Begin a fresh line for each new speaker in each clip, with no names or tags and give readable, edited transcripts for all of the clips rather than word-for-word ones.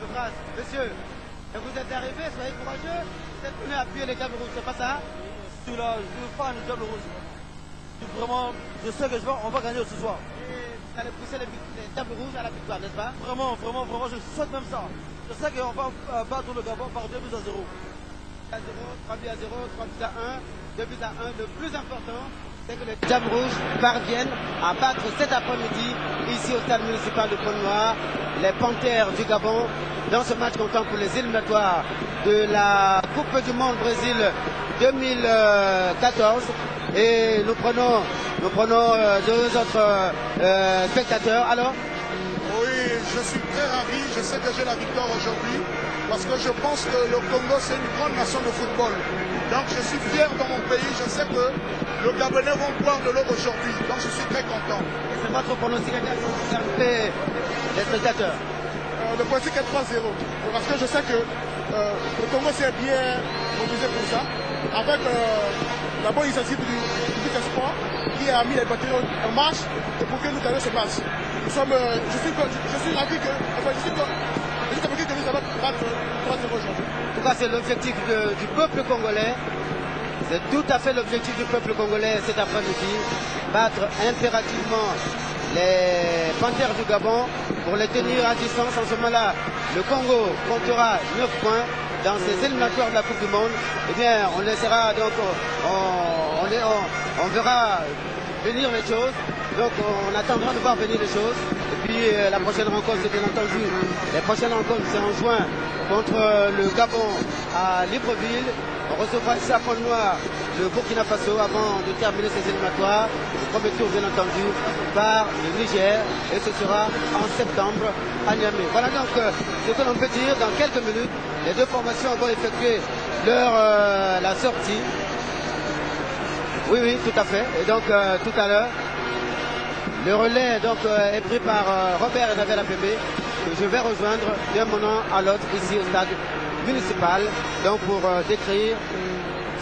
Monsieur, vous êtes arrivé, soyez courageux. Vous êtes venu appuyer les Diables Rouges, c'est pas ça?
Je suis là, je suis fan du Diable Rouge. Vraiment, je sais que on va gagner ce soir.
Et vous allez pousser les Diables Rouges à la victoire, n'est-ce pas?
Vraiment, je souhaite même ça. Je sais qu'on va battre le Gabon par 2 buts à 0.
3 buts à 0, 3 buts à 1, 2 buts à 1. Le plus important, c'est que les Diables Rouges parviennent à battre cet après-midi, ici au stade municipal de Pointe-Noire, les Panthères du Gabon, dans ce match comptant pour les éliminatoires de la Coupe du Monde Brésil 2014. Et nous prenons deux autres spectateurs. Alors,
oui, je suis très ravi. Je sais que j'ai la victoire aujourd'hui parce que je pense que le Congo, c'est une grande nation de football. Donc je suis fier dans mon pays. Je sais que le Gabonais vont boire de l'eau aujourd'hui. Donc je suis très content.
c'est votre pronostic les spectateurs?
Le pronostic est 3-0. Parce que je sais que le Congo s'est bien mobilisé pour ça. Avec la bonne initiative du sport qui a mis les batteries en marche pour que nous gagnions ce match. Je suis ravi que nous allons battre 3-0 aujourd'hui.
En tout cas, c'est l'objectif du peuple congolais. C'est tout à fait l'objectif du peuple congolais cet après-midi. Battre impérativement les Panthères du Gabon pour les tenir à distance. En ce moment-là, le Congo comptera 9 points dans ces éliminatoires de la Coupe du Monde. Eh bien, on laissera donc, on verra venir les choses. Donc, on attendra de voir venir les choses. Et puis, la prochaine rencontre, c'est bien entendu, les prochaines rencontres, c'est en juin contre le Gabon à Libreville. On recevra ici à Pointe-Noire le Burkina Faso avant de terminer ces éliminatoires. Le premier tour, bien entendu, par le Niger. Et ce sera en septembre à Niamey. Voilà donc ce que l'on peut dire. Dans quelques minutes, les deux formations vont effectuer la sortie. Oui, tout à fait. Et donc, tout à l'heure, le relais donc, est pris par Robert et Navel Apembe, que je vais rejoindre d'un moment à l'autre ici au stade municipal, donc pour décrire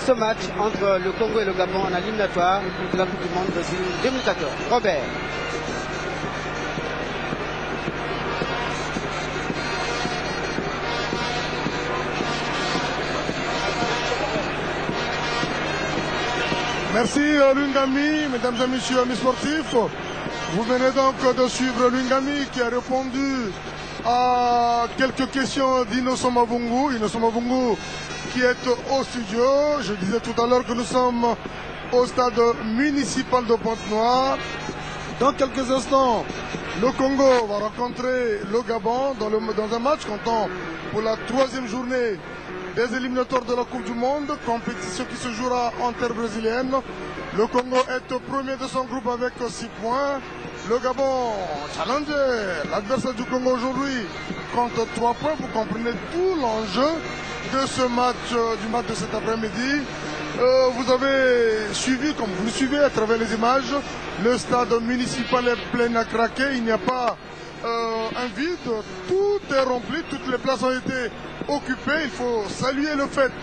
ce match entre le Congo et le Gabon en éliminatoire de la Coupe du Monde Brésil 2014. Robert.
Merci Lungami, mesdames et messieurs amis sportifs. Vous venez donc de suivre Lungami qui a répondu à quelques questions d'Innocent Mavungu. Innocent Mavungu qui est au studio. Je disais tout à l'heure que nous sommes au stade municipal de Pointe-Noire. Dans quelques instants, le Congo va rencontrer le Gabon dans un match comptant pour la 3e journée des éliminatoires de la Coupe du Monde, compétition qui se jouera en terre brésilienne. Le Congo est au premier de son groupe avec 6 points. Le Gabon, challenger, l'adversaire du Congo aujourd'hui, compte 3 points. Vous comprenez tout l'enjeu de ce match, du match de cet après-midi. Vous avez suivi, comme vous le suivez à travers les images, le stade municipal est plein à craquer. Il n'y a pas un vide, tout est rempli, toutes les places ont été occupées. Il faut saluer le fait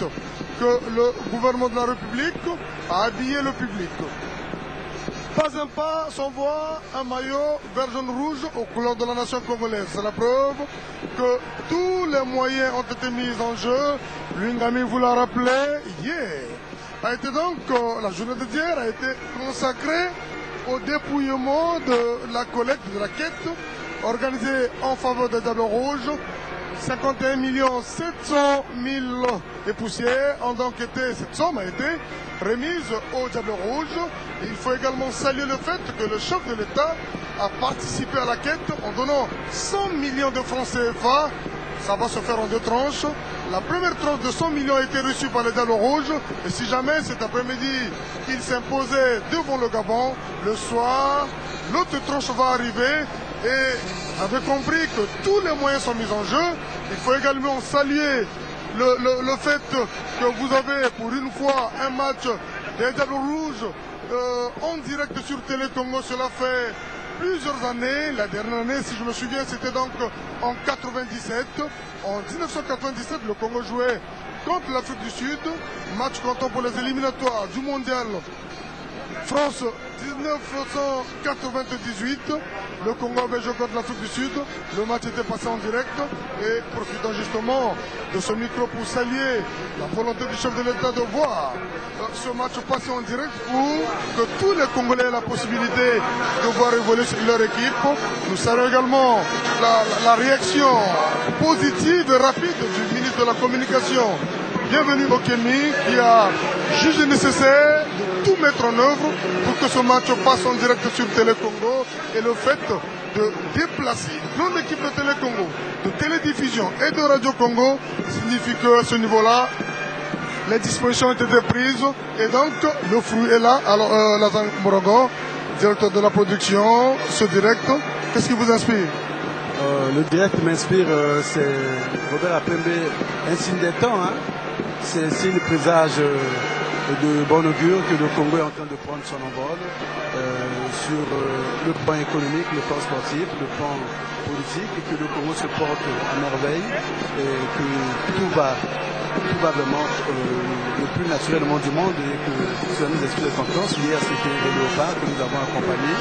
que le gouvernement de la République a habillé le public. Pas un pas sans voir un maillot vert jaune rouge aux couleurs de la nation congolaise. C'est la preuve que tous les moyens ont été mis en jeu. Lungami vous l'a rappelé hier. A été donc, la journée d'hier a été consacrée au dépouillement de la collecte, de la quête organisée en faveur des Diables Rouges. 51 700 000 et poussières ont donc été, cette somme a été remise aux Diables Rouges. Il faut également saluer le fait que le chef de l'État a participé à la quête en donnant 100 millions de francs CFA. Ça va se faire en 2 tranches. La première tranche de 100 millions a été reçue par les Diables Rouges. Et si jamais cet après-midi, ils s'imposaient devant le Gabon, le soir, l'autre tranche va arriver. Et vous avez compris que tous les moyens sont mis en jeu. Il faut également saluer le fait que vous avez pour une fois un match des Diables Rouges en direct sur Télé Congo. Cela fait plusieurs années. La dernière année, si je me souviens, c'était donc en 97. En 1997, le Congo jouait contre l'Afrique du Sud. Match comptant pour les éliminatoires du mondial France 1998. Le Congo avait joué contre l'Afrique du Sud. Le match était passé en direct. Et profitant justement de ce micro pour saluer la volonté du chef de l'État de voir ce match passer en direct pour que tous les Congolais aient la possibilité de voir évoluer leur équipe. Nous saluons également la réaction positive et rapide du ministre de la Communication. Bienvenue au Kémy qui a jugé nécessaire de tout mettre en œuvre pour que ce match passe en direct sur Télé Congo. Et le fait de déplacer une grande équipe de Télé Congo, de télédiffusion et de Radio Congo signifie qu'à ce niveau-là, les dispositions ont été prises et donc le fruit est là. Alors Lazare Mbourongo, directeur de la production, ce direct, qu'est-ce qui vous inspire?
Le direct m'inspire, c'est Robert Apembe, un signe des temps. Hein. C'est un signe présage de bon augure que le Congo est en train de prendre son envol sur le plan économique, le plan sportif, le plan politique, et que le Congo se porte à merveille et que tout va vraiment le plus naturellement du monde et que cela nous inspire de confiance. Hier, c'était les léopards que nous avons accompagnés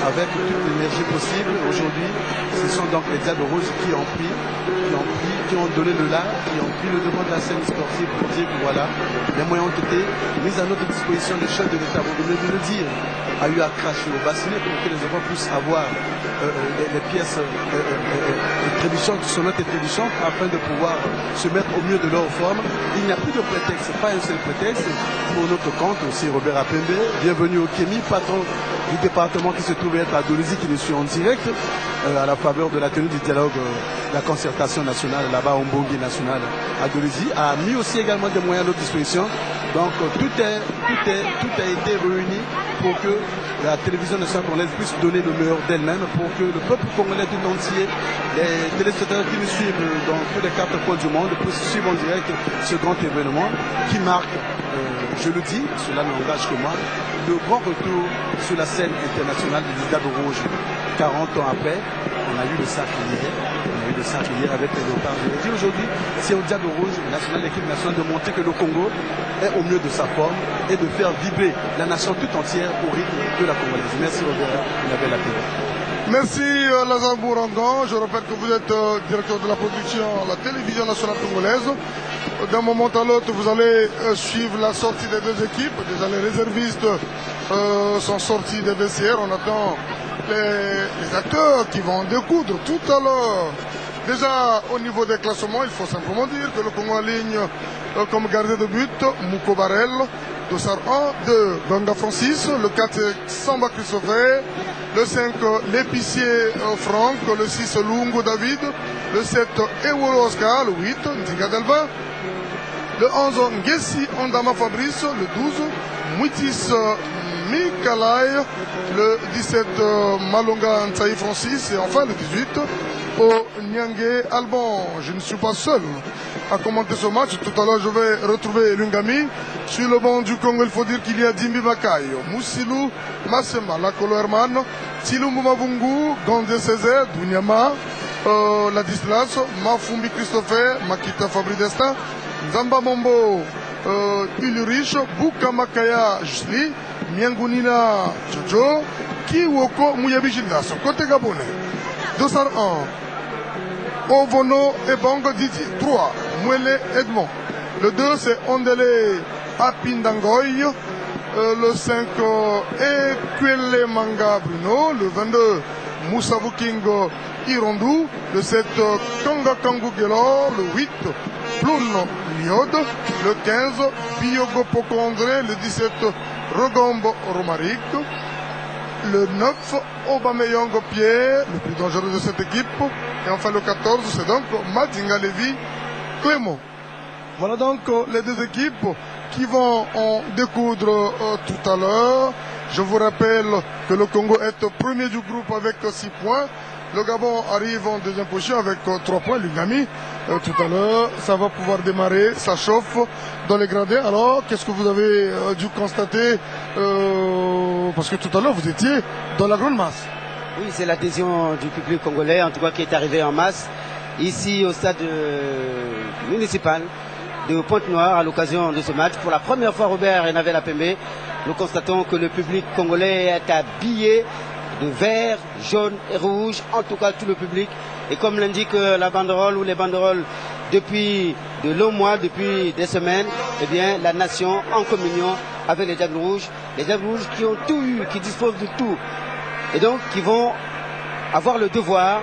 avec toute l'énergie possible. Aujourd'hui, ce sont donc les Diables Rouges qui ont donné le là, qui ont pris le devant de la scène sportive pour dire que voilà, les moyens ont été mis à notre disposition. Les chefs de l'État vont venir de le dire, a eu à cracher au bassinet pour que les enfants puissent avoir les pièces trébuchantes, sonnettes et trébuchantes, afin de pouvoir se mettre au mieux de leur forme. Il n'y a plus de prétexte, pas un seul prétexte. Pour notre compte aussi, Robert Apembe, bienvenue au Kémy, patron du département qui se trouve être à Dolisie, qui nous suit en direct à la faveur de la tenue du dialogue, la concertation nationale là-bas au Mbongi national à Dolisie, a mis aussi également des moyens à notre disposition. Donc tout a été réuni pour que la télévision nationale congolaise puisse donner le meilleur d'elle-même, pour que le peuple congolais tout entier, les téléspectateurs qui nous suivent dans tous les 4 coins du monde, puissent suivre en direct ce grand événement qui marque, je le dis, cela n'engage que moi, le grand retour sur la scène internationale des Diables Rouges. 40 ans après, on a eu le sacre hier, avec les léopards. Je le dis aujourd'hui, c'est au Diable Rouge, l'équipe nationale, de montrer que le Congo est au mieux de sa forme et de faire vibrer la nation tout entière au rythme de la Congolaise. Merci Robert, vous avez la parole.
Merci Lazare Mbourongo. Je rappelle que vous êtes directeur de la production à la télévision nationale congolaise. D'un moment à l'autre, vous allez suivre la sortie des deux équipes. Déjà, les réservistes sont sortis des vestiaires. On attend les acteurs qui vont découdre tout à l'heure. Déjà, au niveau des classements, il faut simplement dire que le Congo aligne comme gardien de but Mouko Barel, dossard 1, 2, Ganga Francis, le 4, Samba Christopher, le 5, l'épicier Franck, le 6, Lungo David, le 7, Ewolo Oscar, le 8, Ndiga Delva, le 11, Ngessi Ondama Fabrice, le 12, Mouitis Mikalai, le 17, Malonga Ntaï Francis, et enfin le 18, au Nyangé Alban. Je ne suis pas seul à commenter ce match. Tout à l'heure, je vais retrouver Lungami. Sur le banc du Congo, il faut dire qu'il y a Dimbi Bakayo, Moussilou Massema, Lakolo Herman, Tilou Mumabungu, Gandé Césaire, Dunyama, Ladislas, Mafumbi Christopher, Makita Fabri Destin, Zamba Mombo, Ulrich, Buka Makaya Jusli, Miangunina Jojo, Kiwoko Mouyabi Gildas, côté Gabonais. 201, Ovono Ebong Didi. 3, Mouele Edmond. Le 2, c'est Ondele Apindangoy. Le 5, Ekwele Manga Bruno. Le 22, Moussavou Kingo Irondou. Le 7, Kanga Kangu Gelor. Le 8, Ploun Liod. Le 15, Biogo Poko André. Le 17, Rogombo Romaric. Le 9, Aubameyang Pierre, le plus dangereux de cette équipe. Et enfin le 14, c'est donc Madinga Lévy Clément. Voilà donc les deux équipes qui vont en découdre tout à l'heure. Je vous rappelle que le Congo est premier du groupe avec 6 points. Le Gabon arrive en deuxième position avec 3 points. Lungami, tout à l'heure, ça va pouvoir démarrer, ça chauffe dans les gradins. Alors, qu'est-ce que vous avez dû constater parce que tout à l'heure, vous étiez dans la grande masse.
Oui, c'est l'adhésion du public congolais, en tout cas, qui est arrivé en masse, ici au stade municipal de Pointe-Noire, à l'occasion de ce match. Pour la première fois, Robert et Navel Apembe, nous constatons que le public congolais est habillé de vert, jaune et rouge, en tout cas tout le public. Et comme l'indique la banderole ou les banderoles depuis de longs mois, depuis des semaines, eh bien la nation en communion avec les Diables Rouges qui ont tout eu, qui disposent de tout. Et donc qui vont avoir le devoir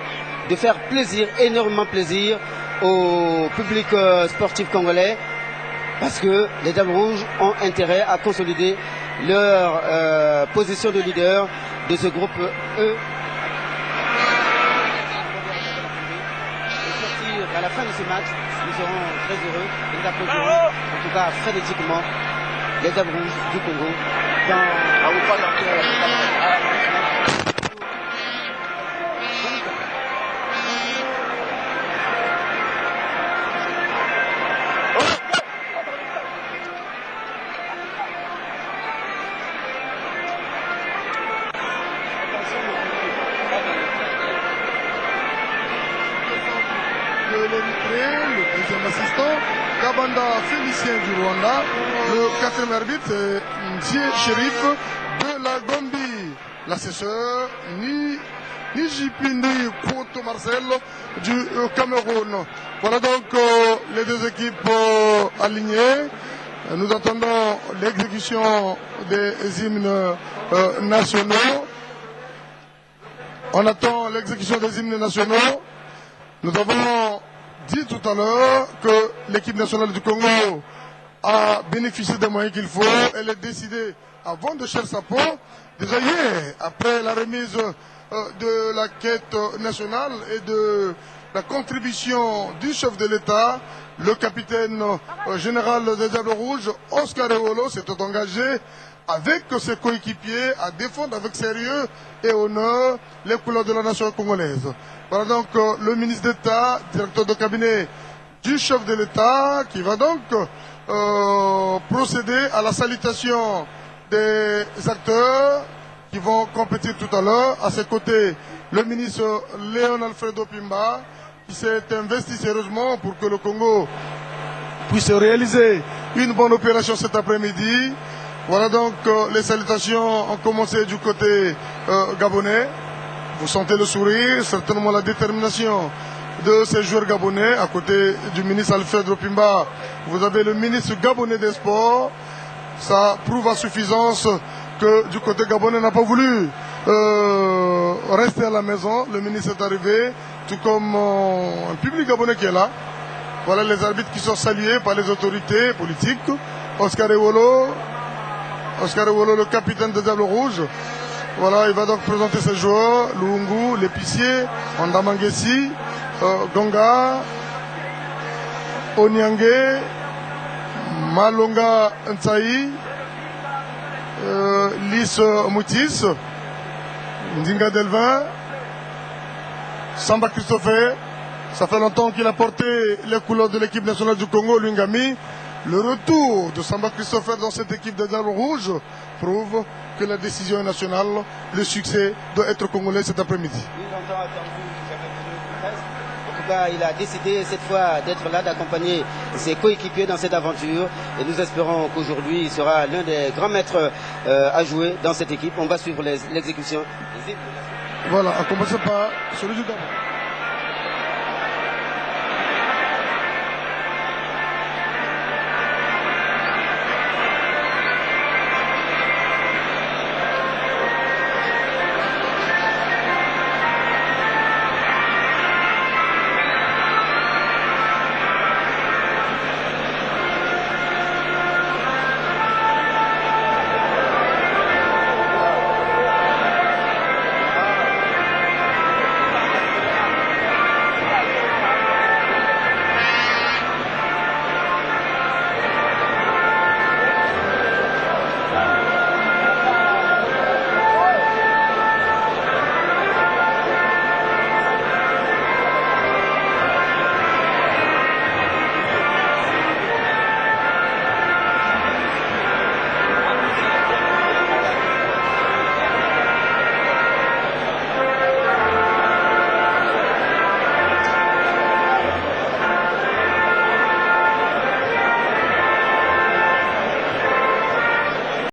de faire plaisir, énormément plaisir au public sportif congolais, parce que les Diables Rouges ont intérêt à consolider leur position de leader de ce groupe E. À la fin de ce match, nous serons très heureux et nous applaudirons, en tout cas frénétiquement, les Diables Rouges du Congo
le deuxième assistant, Kabanda Félicien du Rwanda, le quatrième arbitre, c'est Ndié Shérif de la Gambie, l'assesseur Nijipini Kouto Marcel du Cameroun. Voilà donc les deux équipes alignées. Nous attendons l'exécution des hymnes nationaux. On attend l'exécution des hymnes nationaux. Nous avons dit tout à l'heure que l'équipe nationale du Congo a bénéficié des moyens qu'il faut. Elle est décidée avant de chercher sa peau. Déjà hier, après la remise de la quête nationale et de la contribution du chef de l'État, le capitaine général des Diables Rouges, Oscar Ewolo, s'est engagé avec ses coéquipiers à défendre avec sérieux et honneur les couleurs de la nation congolaise. Voilà donc le ministre d'État, directeur de cabinet du chef de l'État, qui va donc procéder à la salutation des acteurs qui vont compétir tout à l'heure. À ses côtés, le ministre Léon Alfredo Pimba, qui s'est investi sérieusement pour que le Congo puisse réaliser une bonne opération cet après-midi. Voilà donc les salutations ont commencé du côté gabonais. Vous sentez le sourire, certainement la détermination de ces joueurs gabonais. À côté du ministre Alfredo Pimba, vous avez le ministre gabonais des Sports. Ça prouve à suffisance que du côté gabonais n'a pas voulu rester à la maison. Le ministre est arrivé, tout comme un public gabonais qui est là. Voilà les arbitres qui sont salués par les autorités politiques. Oscar Ewolo, le capitaine des Diables Rouges. Voilà, il va donc présenter ses joueurs. Lungu, l'épicier, Andamangesi, Gonga, Onyange, Malonga Nsaï, Lys Moutis, Ndinga Delvin, Samba Christopher. Ça fait longtemps qu'il a porté les couleurs de l'équipe nationale du Congo, Lungami. Le retour de Samba Christopher dans cette équipe de Diables Rouges prouve que la décision est nationale, le succès doit être congolais cet après-midi.
En tout cas, il a décidé cette fois d'être là, d'accompagner ses coéquipiers dans cette aventure. Et nous espérons qu'aujourd'hui, il sera l'un des grands maîtres à jouer dans cette équipe. On va suivre l'exécution.
Voilà, à commencer par celui du Gabon.